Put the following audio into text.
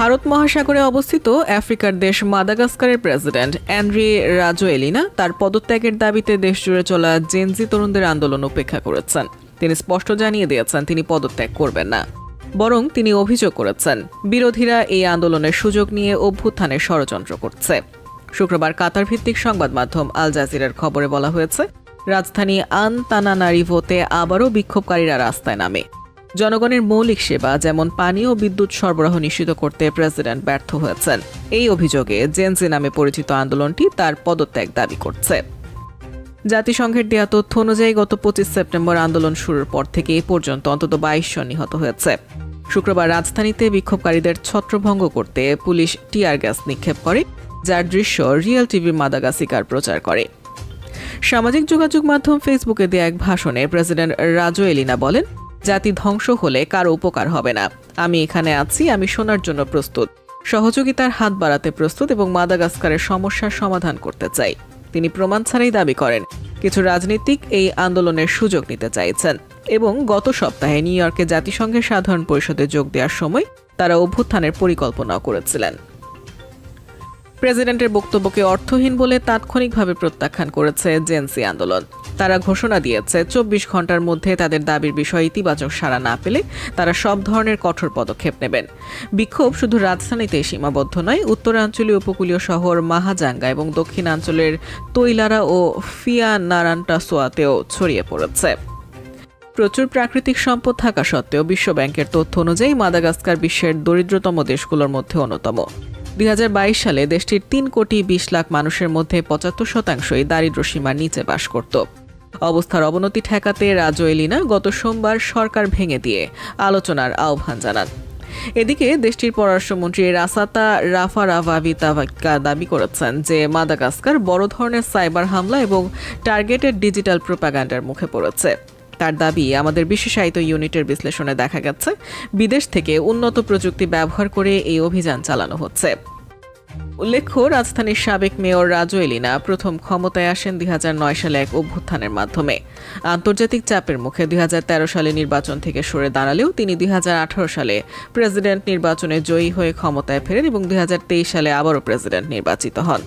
ভারত মহাসাগরে অবস্থিত আফ্রিকার দেশ মাদাগাস্কারের প্রেসিডেন্ট অ্যান্ড্রি রাজোয়েলিনা তার পদত্যাগের দাবিতে দেশজুড়ে চলা জেনজি তরুণদের আন্দোলন উপেক্ষা করেছেন। তিনি স্পষ্ট জানিয়ে দিয়েছেন তিনি পদত্যাগ করবেন না, বরং তিনি অভিযোগ করেছেন বিরোধীরা এই আন্দোলনের সুযোগ নিয়ে অভ্যুত্থানের ষড়যন্ত্র করছে। শুক্রবার কাতার ভিত্তিক সংবাদ মাধ্যম আল জাজিরার খবরে বলা হয়েছে, রাজধানী আনতানানারিভোতে আবারও বিক্ষোভকারীরা রাস্তায় নামে। জনগণের মৌলিক সেবা যেমন পানি ও বিদ্যুৎ সরবরাহ নিশ্চিত করতে প্রেসিডেন্ট ব্যর্থ হয়েছেন। এই অভিযোগে জেনজি নামে পরিচিত আন্দোলনটি তার পদত্যাগ দাবি করছে। জাতিসংঘের দেয়া তথ্য অনুযায়ী গত 25 সেপ্টেম্বর আন্দোলন শুরুর পর থেকে এ পর্যন্ত অন্তত 22 জন নিহত হয়েছে। শুক্রবার রাজধানীতে বিক্ষোভকারীদের ছত্রভঙ্গ করতে পুলিশ টিয়ার গ্যাস নিক্ষেপ করে, যার দৃশ্য রিয়েল টিভি মাদাগাস্কার প্রচার করে। সামাজিক যোগাযোগ মাধ্যম ফেসবুকে দেয়া এক ভাষণে প্রেসিডেন্ট রাজোয়েলিনা বলেন, জাতি ধ্বংস হলে কারো উপকার হবে না। আমি এখানে আছি, আমি শোনার জন্য প্রস্তুত, সহযোগিতার হাত বাড়াতে প্রস্তুত এবং মাদাগাস্কারের সমস্যার সমাধান করতে চাই। তিনি প্রমাণ ছাড়াই দাবি করেন কিছু রাজনীতিক এই আন্দোলনের সুযোগ নিতে চাইছেন এবং গত সপ্তাহে নিউ ইয়র্কে জাতিসংঘের সাধারণ পরিষদে যোগ দেওয়ার সময় তারা অভ্যুত্থানের পরিকল্পনাও করেছিলেন। প্রেসিডেন্টের বক্তব্যকে অর্থহীন বলে তাৎক্ষণিকভাবে প্রত্যাখ্যান করেছে জেনজি আন্দোলন। তারা ঘোষণা দিয়েছে 24 ঘন্টার মধ্যে তাদের দাবির বিষয়ে ইতিবাচক সাড়া না পেলে তারা সব ধরনের কঠোর পদক্ষেপ নেবেন। বিক্ষোভ শুধু রাজধানীতে সীমাবদ্ধ নয়, উত্তরাঞ্চলীয় উপকূলীয় শহর মাহাজাঙ্গা এবং দক্ষিণাঞ্চলের তৈলারা ও ফিয়ানারান্টাসোয়াতেও ছড়িয়ে পড়েছে। প্রচুর প্রাকৃতিক সম্পদ থাকা সত্ত্বেও বিশ্ব ব্যাংকের তথ্য অনুযায়ী মাদাগাস্কার বিশ্বের দরিদ্রতম দেশগুলোর মধ্যে অন্যতম। 2022 সালে দেশটির 3,20,00,000 মানুষের মধ্যে 75%ই দারিদ্র্য সীমার নিচে বাস করত। অবস্থার অবনতি ঠেকাতে রাজোয়েলিনা গত সোমবার সরকার ভেঙে দিয়ে আলোচনার আহ্বান জানান। এদিকে দেশটির পররাষ্ট্রমন্ত্রী রাসাতা রাফারাভাভিতাভাক্কা দাবি করেছেন যে মাদাগাস্কার বড় ধরনের সাইবার হামলা এবং টার্গেটেড ডিজিটাল প্রোপাগান্ডার মুখে পড়েছে। তার দাবি, আমাদের বিশেষায়িত ইউনিটের বিশ্লেষণে দেখা গেছে বিদেশ থেকে উন্নত প্রযুক্তি ব্যবহার করে এই অভিযান চালানো হচ্ছে। উল্লেখ্য, রাজধানীর সাবেক মেয়র রাজোয়েলিনা প্রথম ক্ষমতায় আসেন 2009 সালে এক অভ্যুত্থানের মাধ্যমে। আন্তর্জাতিক চাপের মুখে 2013 সালে নির্বাচন থেকে সরে দাঁড়ালেও তিনি 2018 সালে প্রেসিডেন্ট নির্বাচনে জয়ী হয়ে ক্ষমতায় ফেরেন এবং 2023 সালে আবারও প্রেসিডেন্ট নির্বাচিত হন।